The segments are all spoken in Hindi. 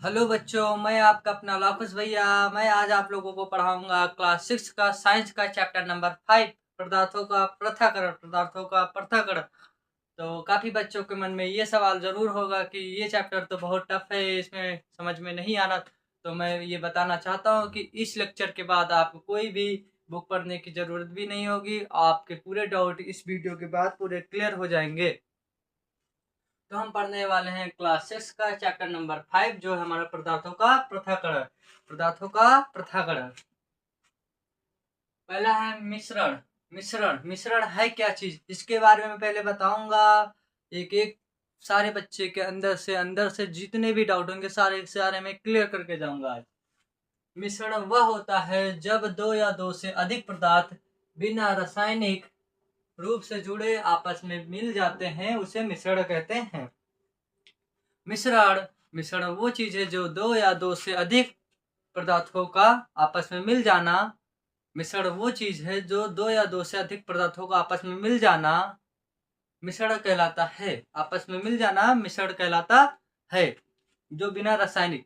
हेलो बच्चों, मैं आपका अपना लाकुस भैया। मैं आज आप लोगों को पढ़ाऊंगा क्लास 6 का साइंस का चैप्टर नंबर 5, पदार्थों का पृथक्करण। पदार्थों का पृथक्करण। तो काफ़ी बच्चों के मन में ये सवाल ज़रूर होगा कि ये चैप्टर तो बहुत टफ है, इसमें समझ में नहीं आना। तो मैं ये बताना चाहता हूँ कि इस लेक्चर के बाद आपको कोई भी बुक पढ़ने की ज़रूरत भी नहीं होगी। आपके पूरे डाउट इस वीडियो के बाद पूरे क्लियर हो जाएंगे। तो हम पढ़ने वाले हैं क्लास 6 का चैप्टर नंबर 5, जो है हमारा पदार्थों का पृथक्करण। पदार्थों का पृथक्करण। पहला है मिश्रण। मिश्रण मिश्रण है क्या चीज, इसके बारे में पहले बताऊंगा। एक एक सारे बच्चे के अंदर से जितने भी डाउट होंगे सारे के सारे मैं क्लियर करके जाऊंगा आज। मिश्रण वह होता है जब दो या दो से अधिक पदार्थ बिना रासायनिक रूप से जुड़े आपस में मिल जाते हैं, उसे मिश्रण कहते हैं। मिश्रण मिश्रण वो चीज है जो दो या दो से अधिक पदार्थों का आपस में मिल जाना। मिश्रण वो चीज है जो दो या दो से अधिक पदार्थों का आपस में मिल जाना मिश्रण कहलाता है। आपस में मिल जाना मिश्रण कहलाता है। जो बिना रासायनिक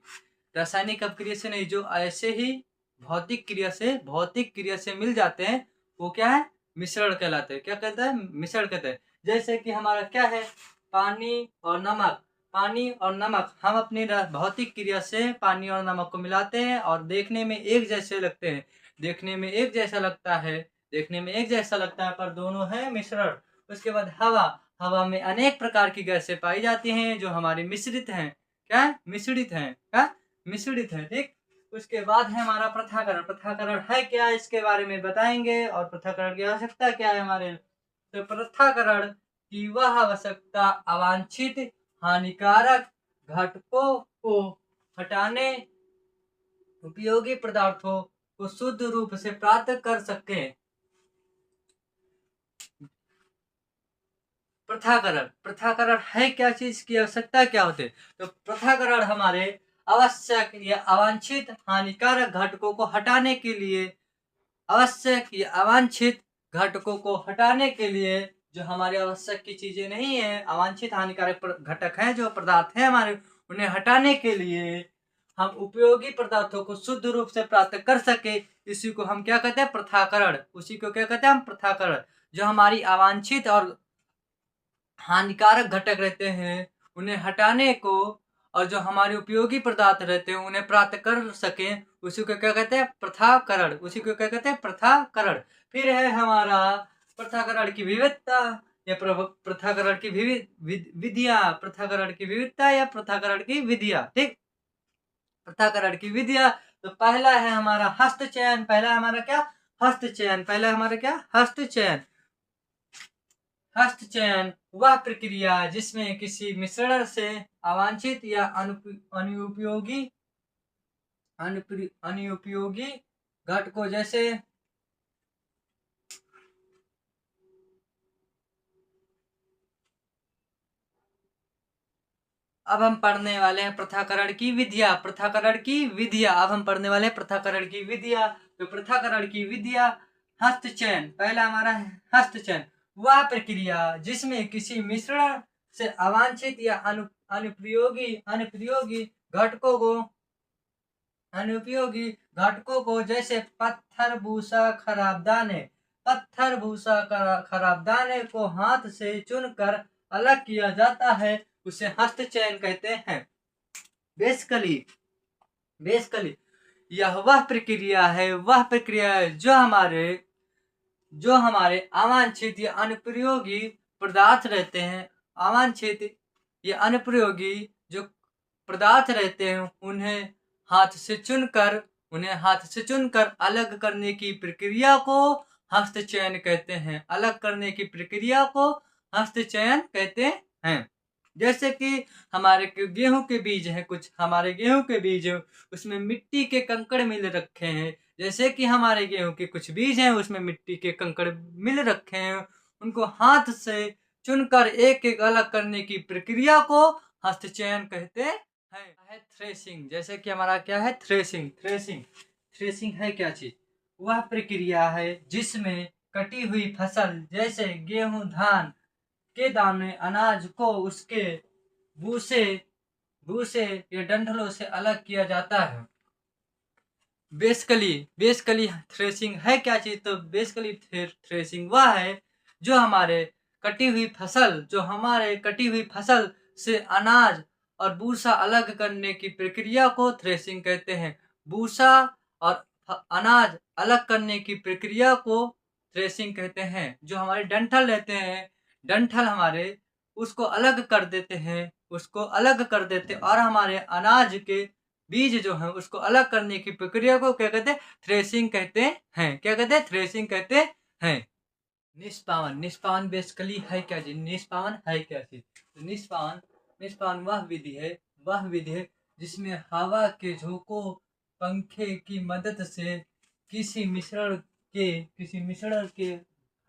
रासायनिक अभिक्रिया से नहीं, जो ऐसे ही भौतिक क्रिया से मिल जाते हैं, वो क्या है, मिश्रण कहलाते हैं। क्या कहते हैं, मिश्रण कहते हैं। जैसे कि हमारा क्या है, पानी और नमक। पानी और नमक, हम अपनी भौतिक क्रिया से पानी और नमक को मिलाते हैं और देखने में एक जैसे लगते हैं। देखने में एक जैसा लगता है, पर दोनों है मिश्रण। उसके बाद हवा। हवा में अनेक प्रकार की गैसें पाई जाती हैं जो हमारी मिश्रित हैं। क्या मिश्रित हैं, क्या मिश्रित है, ठीक। उसके बाद है हमारा पृथक्करण। पृथक्करण है क्या, इसके बारे में बताएंगे। और पृथक्करण की आवश्यकता क्या है हमारे। तो पृथक्करण की वह आवश्यकता अवांछित हानिकारक घटकों को हटाने, उपयोगी पदार्थों को शुद्ध रूप से प्राप्त कर सके। पृथक्करण है क्या चीज, की आवश्यकता क्या होते। तो पृथक्करण हमारे आवश्यक या अवांछित हानिकारक घटकों को हटाने के लिए, आवश्यक या अवांछित घटकों को हटाने के लिए, जो हमारे आवश्यक की चीजें नहीं है, अवांछित हानिकारक घटक हैं जो पदार्थ हैं हमारे, उन्हें हटाने के लिए हम उपयोगी पदार्थों को शुद्ध रूप से प्राप्त कर सके, इसी को हम क्या कहते हैं, पृथक्करण। उसी को क्या कहते हैं हम, पृथक्करण। जो हमारी अवांछित और हानिकारक घटक रहते हैं उन्हें हटाने को, और जो हमारे उपयोगी पदार्थ रहते हैं उन्हें प्राप्त कर सके, उसी को क्या कहते हैं, पृथक्करण। उसी को क्या कहते हैं, पृथक्करण। फिर है हमारा पृथक्करण की विविधता या पृथक्करण की विधियां। पृथक्करण की विविधता या पृथक्करण की विधियां, ठीक। पृथक्करण की विधियां। तो पहला है हमारा हस्तचयन। पहला हमारा क्या, हस्तचयन। पहला हमारा क्या, हस्तचयन। हस्तचयन वह प्रक्रिया जिसमें किसी मिश्रण से अवांछित या अनुपयोगी घटकों जैसे, अब हम पढ़ने वाले हैं पृथक्करण की विधियां। पृथक्करण की विधियां, अब हम पढ़ने वाले हैं पृथक्करण की विधियां। तो पृथक्करण की विधियां, हस्तचयन। पहला हमारा है हस्तचयन वह प्रक्रिया जिसमें किसी मिश्रण से अवांछित या अनुपयोगी घटकों को अनुपयोगी घटकों को, जैसे पत्थर भूसा खराब दाने, खराब दाने को हाथ से चुनकर अलग किया जाता है, उसे हस्तचयन कहते हैं। बेसिकली यह वह प्रक्रिया है जो हमारे अवांछित या अनुपयोगी पदार्थ रहते हैं। अवांछित या अनुपयोगी जो पदार्थ रहते हैं उन्हें हाथ से चुनकर अलग करने की प्रक्रिया को हस्तचयन कहते हैं। अलग करने की प्रक्रिया को हस्तचयन कहते हैं। जैसे कि हमारे गेहूं के बीज हैं, कुछ हमारे गेहूं के बीज, उसमें मिट्टी के कंकड़ मिल रखे हैं। जैसे कि हमारे गेहूं के कुछ बीज हैं, उसमें मिट्टी के कंकड़ मिल रखे हैं, उनको हाथ से चुनकर एक एक अलग करने की प्रक्रिया को हस्तचयन कहते हैं। थ्रेसिंग। जैसे कि हमारा क्या है, थ्रेसिंग है क्या चीज, वह प्रक्रिया है जिसमें कटी हुई फसल जैसे गेहूं धान के दाने अनाज को उसके भूसे भूसे या डंठलों से अलग किया जाता है। बेसिकली थ्रेसिंग है क्या चीज? तो बेसिकली थ्रेसिंग वह है जो हमारे कटी हुई फसल से अनाज और भूसा अलग करने की प्रक्रिया को थ्रेसिंग कहते हैं। भूसा और अनाज अलग करने की प्रक्रिया को थ्रेसिंग कहते हैं। जो हमारे डंठल रहते हैं, डंठल हमारे उसको अलग कर देते हैं, और हमारे अनाज के बीज जो है उसको अलग करने की प्रक्रिया को क्या कहते हैं? थ्रेसिंग कहते हैं। क्या कहते हैं? थ्रेसिंग कहते हैं। निष्पावन बेसिकली है क्या चीज? निष्पावन है क्या चीज? तो निष्पावन वह विधि है जिसमें हवा के झोंकों, पंखे की मदद से किसी मिश्रण के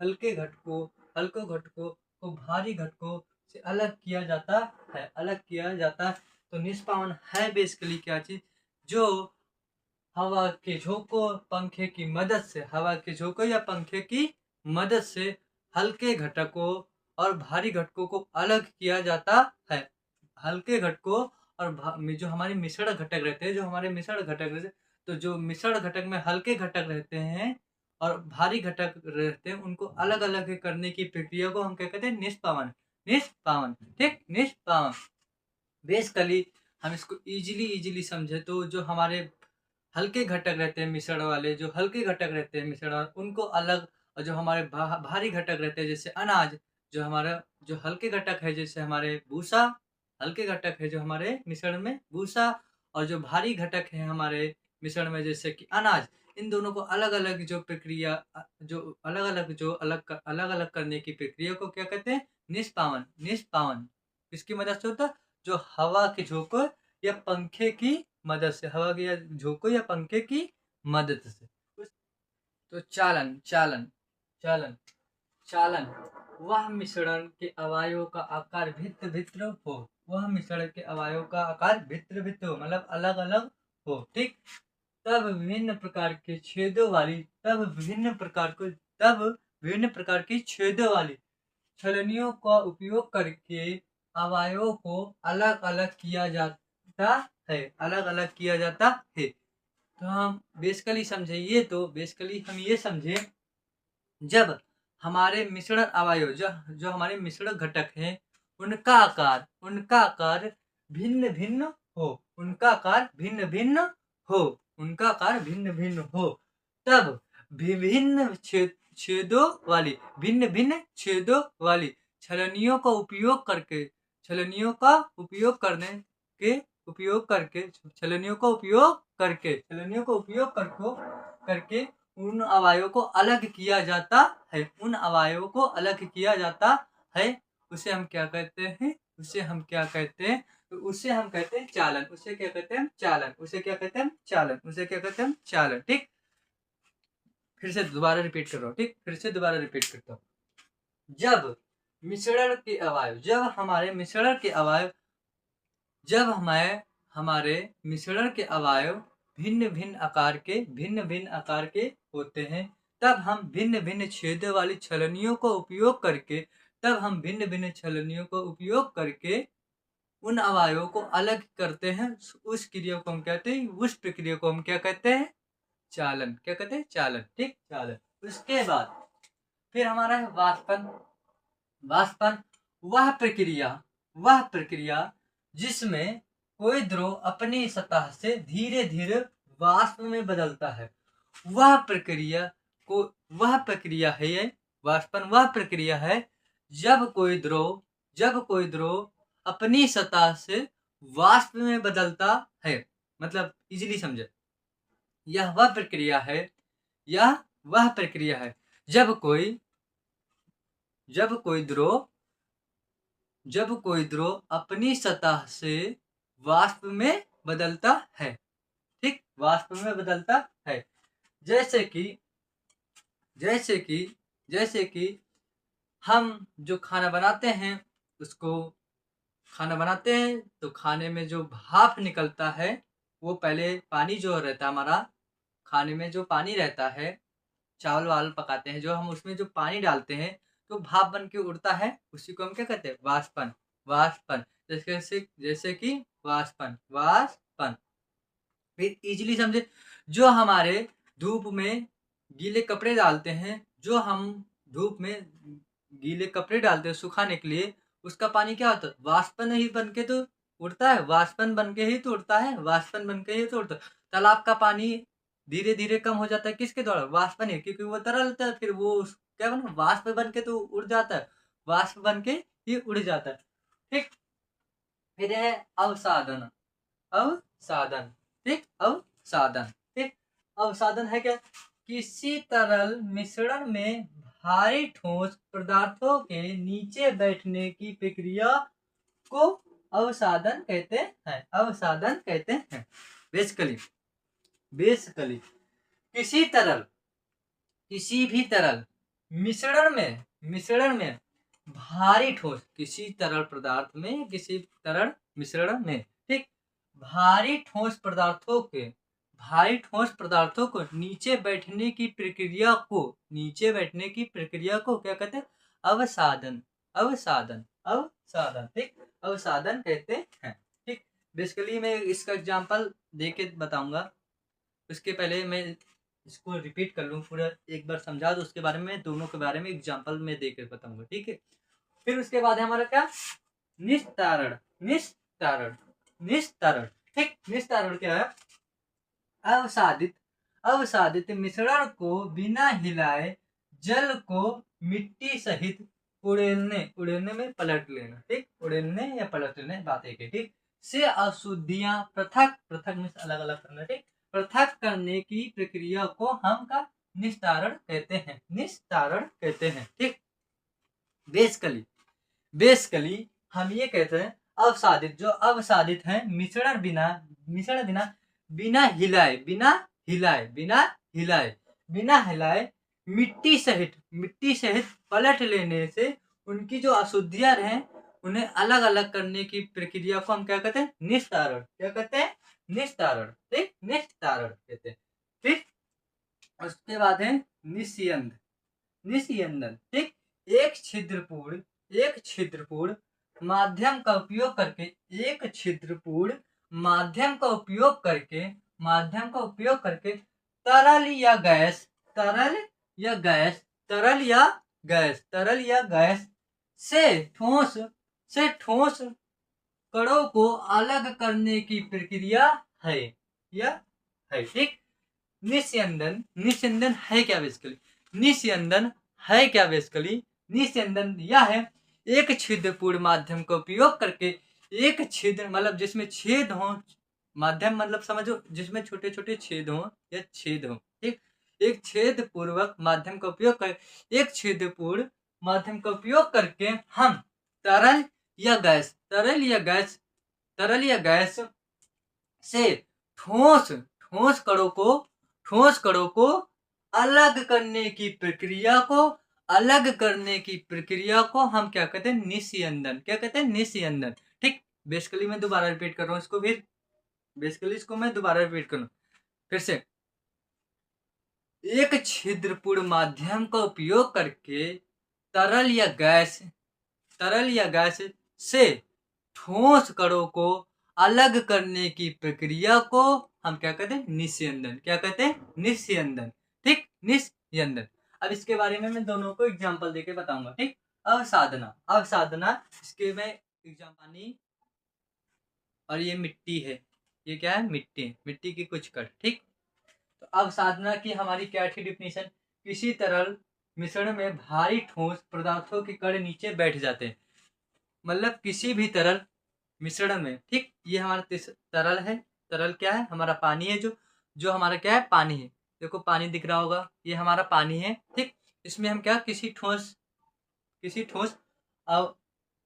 हल्के घटकों को भारी घटकों से अलग किया जाता है। तो निष्पावन है बेसिकली क्या चीज? जो हवा के झोंकों या पंखे की मदद से हल्के घटकों और भारी घटकों को अलग किया जाता है। हल्के घटकों और जो हमारे मिश्रण घटक रहते हैं, तो जो मिश्रण घटक में हल्के घटक रहते हैं और भारी घटक रहते हैं, उनको अलग अलग करने की प्रक्रिया को हम क्या कहते हैं? निष्पावन। ठीक, निष्पावन। बेसिकली हम इसको इजीली समझे तो जो हमारे हल्के घटक रहते हैं मिश्रण वाले, उनको अलग, और जो हमारे भारी घटक रहते हैं जैसे अनाज, जो हल्के घटक है जैसे हमारे भूसा, हल्के घटक है जो हमारे मिश्रण में भूसा, और जो भारी घटक है हमारे मिश्रण में जैसे कि अनाज, इन दोनों को अलग अलग अलग करने की प्रक्रिया को क्या कहते हैं? निष्पावन। किसकी मदद से होता है? जो हवा के झोंकों या पंखे की मदद से, तो चालन वह मिश्रण के अवयवों का आकार भिन्न हो, मतलब अलग अलग हो। ठीक, तब विभिन्न प्रकार की छेदों वाली छलनियों का उपयोग करके अवयवों को अलग अलग किया जाता है। तो हम बेसिकली हम ये समझे, जब हमारे मिश्रण अवयव जो हमारे मिश्रण घटक हैं, उनका आकार भिन्न भिन्न हो, तब भिन्न छेदों वाली छलनियों का उपयोग करके उन अवयवों को अलग किया जाता है। उसे हम क्या कहते हैं? चालन। ठीक, फिर से दोबारा रिपीट कर रहा हूँ। जब हमारे मिश्रण के अवयव भिन्न भिन्न आकार के होते हैं, तब हम भिन्न भिन्न छेदों वाली छलनियों का उपयोग करके उन अवयवों को अलग करते हैं। उस प्रक्रिया को हम क्या कहते हैं? चालन। ठीक, चालन। उसके बाद फिर हमारा है वाष्पन वह प्रक्रिया जिसमें कोई द्रव अपनी सतह से धीरे धीरे वाष्प में बदलता है। वह प्रक्रिया है जब कोई द्रव अपनी सतह से वाष्प में बदलता है। मतलब इजीली समझे, यह वह प्रक्रिया है जब कोई द्रव अपनी सतह से वाष्प में बदलता है। ठीक, वाष्प में बदलता है। जैसे कि हम जो खाना बनाते हैं तो खाने में जो भाप निकलता है, वो पहले पानी जो रहता है हमारा, खाने में जो पानी रहता है, चावल वावल पकाते हैं जो हम उसमें जो पानी डालते हैं तो भाप बन के उड़ता है, उसी को हम क्या कहते हैं? वाष्पन। जैसे कि वाष्पन, वाष्पन। फिर इजीली समझे, जो हमारे धूप में गीले कपड़े डालते हैं, जो हम धूप में गीले कपड़े डालते हैं सुखाने के लिए, उसका पानी क्या होता है? वाष्पन ही बन के तो उड़ता है, वाष्पन बन के ही तो उड़ता है, वाष्पन बन के ही तो उड़ता है। तालाब का पानी धीरे धीरे कम हो जाता है किसके द्वारा? वाष्पन ही, क्योंकि वो तरल होता है, फिर वो क्या बना, वाष्प बन के तो उड़ जाता है, वाष्प बन के ही उड़ जाता है। ठीक। फिर है अवसादन, अवसादन। ठीक, अवसादन। ठीक, अवसादन है क्या? किसी तरल मिश्रण में भारी ठोस पदार्थों के नीचे बैठने की प्रक्रिया को अवसादन कहते हैं, अवसादन कहते हैं। बेसिकली बेसिकली किसी तरल, किसी भी तरल मिश्रण में भारी ठोस, किसी तरल पदार्थ में, किसी तरल मिश्रण में, ठीक, भारी ठोस पदार्थों के, भारी ठोस पदार्थों को नीचे बैठने की प्रक्रिया को, नीचे बैठने की प्रक्रिया को क्या कहते हैं? अवसादन, अवसादन, अवसादन। ठीक, अवसादन कहते हैं। ठीक, बेसिकली मैं इसका एग्जांपल देके बताऊंगा, उसके पहले मैं इसको रिपीट कर लूँ पूरा, एक बार समझा दो, उसके बारे में, दोनों के बारे में एग्जांपल में देकर बताऊंगा। ठीक है। फिर उसके बाद है हमारा क्या? निस्तारण, निस्तारण, निस्तारण। ठीक, निस्तारण क्या है? अवसादित, अवसादित मिश्रण को बिना हिलाए जल को मिट्टी सहित उड़ेलने, उड़ेलने में पलट लेना। ठीक, उड़ेलने या पलट लेने, बात एक है। ठीक, से अशुद्धियां पृथक, पृथक में अलग अलग करना। ठीक, पृथक करने की प्रक्रिया को हम का निस्तारण कहते हैं, निस्तारण कहते हैं। ठीक, बेसिकली, बेसिकली हम ये कहते हैं अवसादित, जो अवसादित है मिश्रण बिना, मिश्रण बिना, बिना हिलाए, बिना हिलाए, बिना हिलाए, बिना हिलाए मिट्टी सहित, मिट्टी सहित पलट लेने से उनकी जो अशुद्धियां हैं उन्हें अलग अलग करने की प्रक्रिया को हम क्या कहते हैं? निस्तारण। क्या कहते हैं? निस्तारण। ठीक, निस्तारण कहते हैं। ठीक, उसके बाद है निस्यंद, निस्यंदन। ठीक, एक छिद्रपूर्ण, एक छिद्रपूर्ण माध्यम का उपयोग करके, एक छिद्रपूर्ण माध्यम का उपयोग करके, माध्यम का उपयोग करके तरल या गैस, तरल या गैस, तरल या गैस, तरल या गैस से ठोस, से ठोस कणों को अलग करने की प्रक्रिया है, या है। ठीक, निस्यंदन, निस्यंदन है क्या बेसिकली? निस्यंदन है क्या बेसिकली? निस्यंदन यह है, एक छिद्रपूर्ण माध्यम का उपयोग करके, एक छिद्र मतलब जिसमें छेद हो, माध्यम मतलब समझो जिसमें छोटे छोटे छेद हो या छेद हो। ठीक, एक छेद पूर्वक माध्यम का उपयोग कर, एक छिद्रपूर्ण माध्यम का उपयोग करके हम तरल या गैस, तरल या गैस, तरल या गैस से ठोस, ठोस कणों को, ठोस कणों को अलग करने की प्रक्रिया को, अलग करने की प्रक्रिया को हम क्या कहते हैं? निस्यंदन। क्या कहते हैं? निस्यंदन। ठीक, बेसिकली मैं दोबारा रिपीट कर रहा हूँ इसको, फिर बेसिकली इसको मैं दोबारा रिपीट करूँ फिर से। एक छिद्रपूर्ण माध्यम का उपयोग करके तरल या गैस, तरल या गैस से ठोस कणों को अलग करने की प्रक्रिया को हम क्या कहते हैं? निस्यंदन। क्या कहते हैं? निस्यंदन। ठीक, निस्यंदन। अब इसके बारे में मैं दोनों को एग्जांपल देके बताऊंगा। ठीक, अवसाधना, अवसाधना, इसके में एग्जांपल पानी और ये मिट्टी है, ये क्या है? मिट्टी, मिट्टी की कुछ कण। ठीक, तो अवसाधना की हमारी क्या थी डेफिनेशन? किसी तरल मिश्रण में भारी ठोस पदार्थों के कण नीचे बैठ जाते हैं, मतलब किसी भी तरल मिश्रण में। ठीक, ये हमारा तरल है, तरल क्या है? हमारा पानी है, जो जो हमारा क्या है? पानी है। देखो पानी दिख रहा होगा, ये हमारा पानी है। ठीक, इसमें हम क्या, किसी ठोस, किसी ठोस अब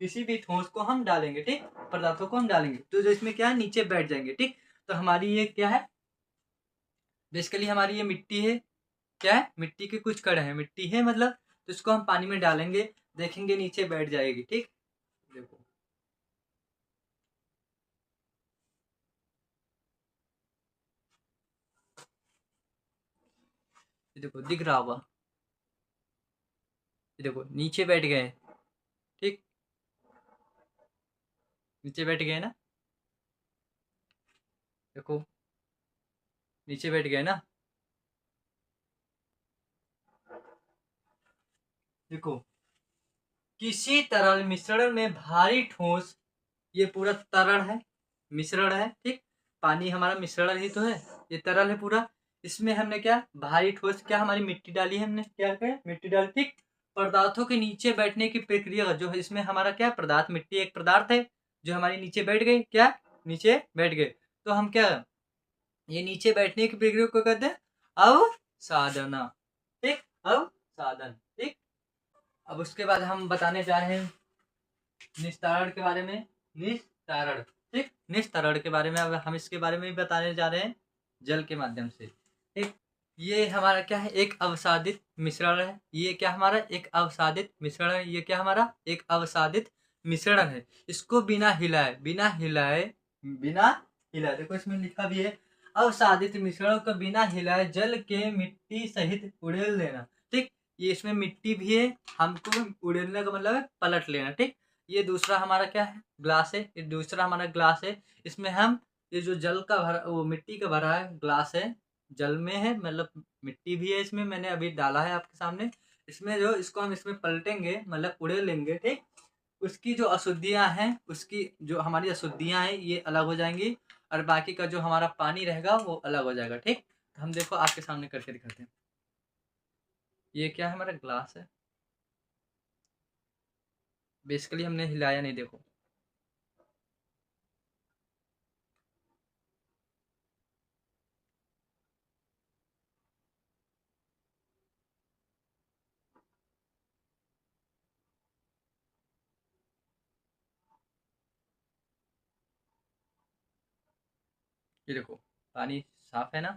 किसी भी ठोस को हम डालेंगे, ठीक, पदार्थों को हम डालेंगे तो जो इसमें क्या है? नीचे बैठ जाएंगे। ठीक, तो हमारी ये क्या है? बेसिकली हमारी ये मिट्टी है। क्या है? मिट्टी के कुछ कण है, मिट्टी है मतलब, तो इसको हम पानी में डालेंगे, देखेंगे नीचे बैठ जाएगी। ठीक, देखो ये देखो दिख रहा होगा, ये देखो नीचे बैठ गए। ठीक, नीचे बैठ गए ना, देखो नीचे बैठ गए ना, देखो किसी तरल मिश्रण में भारी ठोस, ये पूरा तरल है, मिश्रण है, ठीक, पानी हमारा मिश्रण ही तो है, ये तरल है पूरा। इसमें हमने क्या भारी ठोस, क्या हमारी मिट्टी डाली है, हमने क्या किया मिट्टी डाली, ठीक। पदार्थों के नीचे बैठने की प्रक्रिया जो है, इसमें हमारा क्या पदार्थ, मिट्टी एक पदार्थ है जो हमारी नीचे बैठ गई, क्या नीचे बैठ गए, तो हम क्या, ये नीचे बैठने की प्रक्रिया को कहते हैं अवसादना, ठीक, अवसादन, ठीक। अब उसके बाद हम बताने जा रहे हैं निस्तारण के बारे में, निस्तारण, ठीक, निस्तारण के बारे में अब हम इसके बारे में भी बताने जा रहे हैं जल के माध्यम से, ठीक। ये हमारा क्या है, एक अवसादित मिश्रण है, ये क्या हमारा एक अवसादित मिश्रण है, ये क्या हमारा एक अवसादित मिश्रण है। इसको बिना हिलाए, बिना हिलाए, बिना हिलाए, देखो इसमें लिखा भी है अवसादित मिश्रण को बिना हिलाए जल के मिट्टी सहित उड़ेल देना, ठीक। ये इसमें मिट्टी भी है, हमको उड़ेलने का मतलब है पलट लेना, ठीक। ये दूसरा हमारा क्या है ग्लास है, ये दूसरा हमारा ग्लास है, इसमें हम ये जो जल का भरा, वो मिट्टी का भरा है ग्लास है, जल में है, मतलब मिट्टी भी है इसमें, मैंने अभी डाला है आपके सामने। इसमें जो इसको हम इसमें पलटेंगे, मतलब उड़े लेंगे, ठीक। उसकी जो अशुद्धियां हैं, उसकी जो हमारी अशुद्धियां हैं ये अलग हो जाएंगी, और बाकी का जो हमारा पानी रहेगा वो अलग हो जाएगा, ठीक। तो हम देखो आपके सामने करके दिखाते हैं। ये क्या है, हमारा ग्लास है, बेसिकली हमने हिलाया नहीं, देखो ये देखो पानी साफ है ना,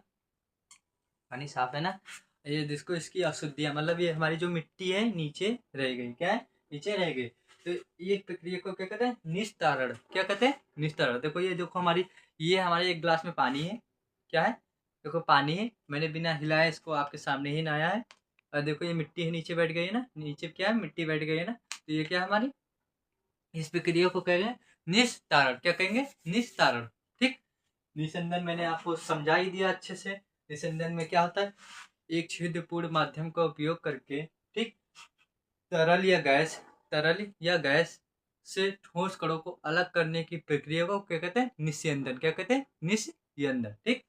पानी साफ है ना। ये जिसको इसकी अशुद्धियां, मतलब ये हमारी जो मिट्टी है नीचे रह गई, क्या है नीचे रह गई, तो ये प्रक्रिया को क्या कहते हैं निस्तारण, क्या कहते हैं निस्तारण। देखो ये देखो हमारी, ये हमारे एक गिलास में पानी है, क्या है देखो पानी है, मैंने बिना हिलाए इसको आपके सामने ही नहाया है, और देखो ये मिट्टी है नीचे बैठ गई है ना, नीचे क्या है मिट्टी बैठ गई है ना, तो ये क्या है हमारी, इस प्रक्रिया को कहेंगे निस्तारण, क्या कहेंगे निस्तारण, ठीक। निस्संदन मैंने आपको समझा ही दिया अच्छे से। निस्संदन में क्या होता है, एक छिद्रपूर्ण माध्यम का उपयोग करके, ठीक, तरल या गैस, तरल या गैस से ठोस कणों को अलग करने की प्रक्रिया को क्या कहते हैं निस्यंदन, क्या कहते हैं निस्यंदन, ठीक,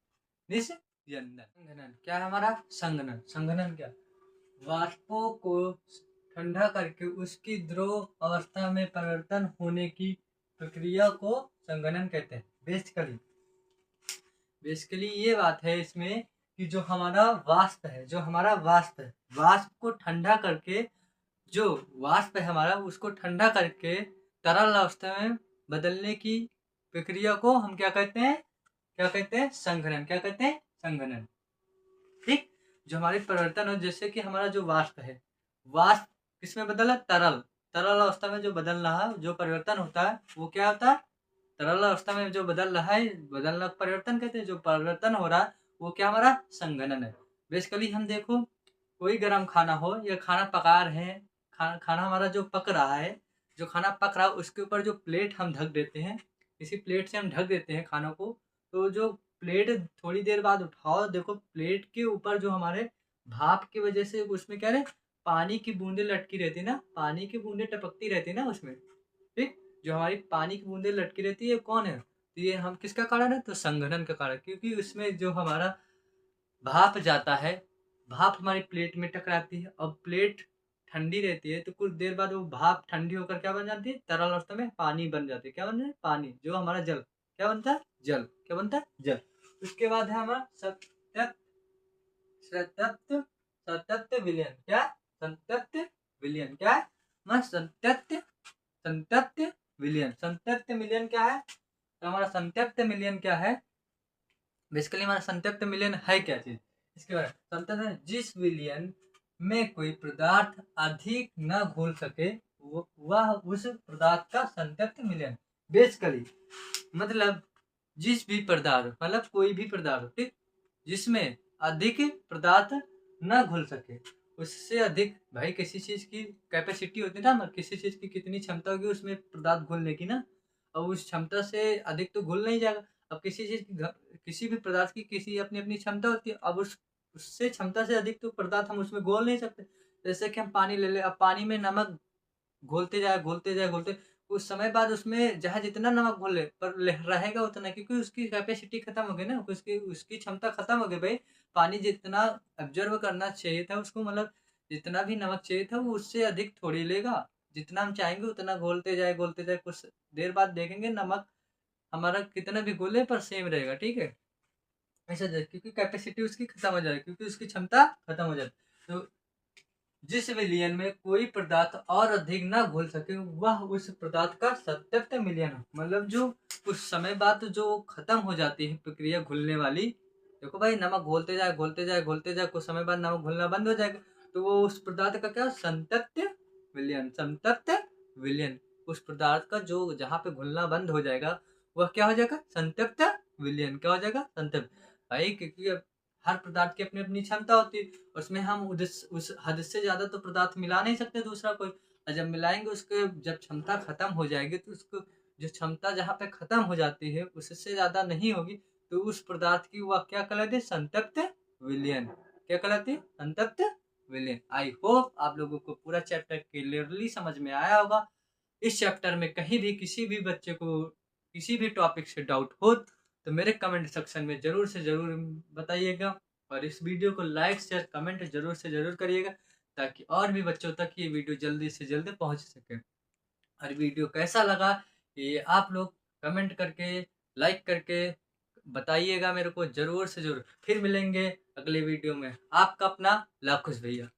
निस्यंदन। संघनन क्या है हमारा, संघनन, संघनन क्या, वाष्पों को ठंडा करके उसकी द्रव अवस्था में परिवर्तन होने की प्रक्रिया को संघनन कहते हैं। बेसिकली बेसिकली ये बात है इसमें कि जो हमारा वाष्प है, जो हमारा वाष्प है, वाष्प को ठंडा करके, जो वाष्प है हमारा उसको ठंडा करके तरल अवस्था में बदलने की प्रक्रिया को हम क्या कहते हैं, क्या कहते हैं संघनन, क्या कहते हैं संघनन, ठीक। जो हमारी परिवर्तन हो, जैसे कि हमारा जो वाष्प है, वाष्प किसमें बदला, तरल, तरल अवस्था में जो बदल रहा है, जो परिवर्तन होता है वो क्या होता है, तरल अवस्था में जो बदल रहा है, बदलना परिवर्तन कहते हैं, जो परिवर्तन हो रहा है वो क्या हमारा संघनन है। बेसिकली हम देखो कोई गर्म खाना हो या खाना पका रहे हैं, खाना हमारा जो पक रहा है, जो खाना पक रहा है उसके ऊपर जो प्लेट हम ढक देते हैं, इसी प्लेट से हम ढक देते हैं खानों को, तो जो प्लेट थोड़ी देर बाद उठाओ, देखो प्लेट के ऊपर जो हमारे भाप की वजह से उसमें क्या है पानी की बूंदे लटकी रहती ना, पानी की बूंदे टपकती रहती ना उसमें, ठीक। जो हमारी पानी की बूंदे लटकी रहती है कौन है, तो ये हम किसका कारण है, तो संघनन का कारण, क्योंकि उसमें जो हमारा भाप जाता है, भाप हमारी प्लेट में टकराती है, और प्लेट ठंडी रहती है, तो कुछ देर बाद वो भाप ठंडी होकर क्या बन जाती है, तरल अवस्था में पानी बन जाती है, क्या बन जाता है पानी, जो हमारा जल क्या बनता है, जल क्या बनता है, जल। उसके बाद है हमारा सतत, सतत, सतत विलयन, क्या संतप्त विलयन, क्या है हमारा संतप्त, संतप्त विलयन, संतप्त विलयन क्या है, तो हमारा संतप्त विलयन क्या है, बेसिकली हमारा संतप्त विलयन है क्या चीज, इसके बारे में संतप्त, जिस विलयन में कोई पदार्थ अधिक न घुल सके वह उस पदार्थ का संतप्त विलयन। बेसिकली मतलब जिस भी पदार्थ, मतलब कोई भी पदार्थ, ठीक, जिसमें अधिक पदार्थ न घुल सके, उससे अधिक, भाई किसी चीज की कैपेसिटी होती है ना, किसी चीज की कितनी क्षमता होगी उसमें पदार्थ घुलने की ना, अब उस क्षमता से अधिक तो घुल नहीं जाएगा। अब किसी भी पदार्थ की किसी अपनी-अपनी क्षमता होती है। अब उससे क्षमता से अधिक तो पदार्थ हम उसमें घोल नहीं सकते। जैसे कि हम पानी ले लें, अब पानी में नमक घोलते जाए, कुछ समय बाद उसमें जहाँ जितना नमक घोले पर रहेगा उतना, क्योंकि उसकी कैपेसिटी खत्म हो गई ना, उसकी उसकी क्षमता खत्म हो गई भाई। पानी जितना ऑब्जर्व करना चाहिए था उसको, मतलब जितना भी नमक चाहिए था वो उससे अधिक थोड़ी लेगा। जितना हम चाहेंगे उतना घोलते जाए, कुछ देर बाद देखेंगे नमक हमारा कितना भी घोले पर सेम रहेगा, ठीक है। ऐसा क्योंकि कैपेसिटी उसकी खत्म हो जाएगी, क्योंकि उसकी क्षमता खत्म हो जाती। तो जिस विलयन में कोई पदार्थ और अधिक ना घुल सके वह उस पदार्थ का सत्याप्त विलयन हो। मतलब जो कुछ समय बाद जो खत्म हो जाती है प्रक्रिया घुलने वाली। देखो भाई, नमक घोलते जाए, कुछ समय बाद नमक घुलना बंद हो जाएगा, तो वो उस पदार्थ का क्या, संतप्त विलयन। उस पदार्थ का जो जहाँ पे घुलना बंद हो जाएगा वह क्या हो जाएगा, संतप्त विलयन। क्या हो जाएगा, संतप्त। भाई क्योंकि हर पदार्थ की अपनी अपनी क्षमता होती है, उसमें हम उस हद से ज्यादा तो पदार्थ मिला नहीं सकते दूसरा कोई। और जब मिलाएंगे उसके जब क्षमता खत्म हो जाएगी तो उसको जो क्षमता जहाँ पे खत्म हो जाती है उससे ज्यादा नहीं होगी, तो उस पदार्थ की वह क्या कहलाती है, संतप्त विलयन। क्या कहलाती है, संतप्त विलयन। आई होप आप लोगों को पूरा चैप्टर क्लियरली समझ में आया होगा। इस चैप्टर में कहीं भी किसी भी बच्चे को किसी भी टॉपिक से डाउट हो तो मेरे कमेंट सेक्शन में ज़रूर से ज़रूर बताइएगा। और इस वीडियो को लाइक शेयर कमेंट ज़रूर से ज़रूर करिएगा, ताकि और भी बच्चों तक ये वीडियो जल्दी से जल्दी पहुंच सके। और वीडियो कैसा लगा ये आप लोग कमेंट करके, लाइक करके बताइएगा मेरे को ज़रूर से ज़रूर। फिर मिलेंगे अगले वीडियो में। आपका अपना लाखुश भैया।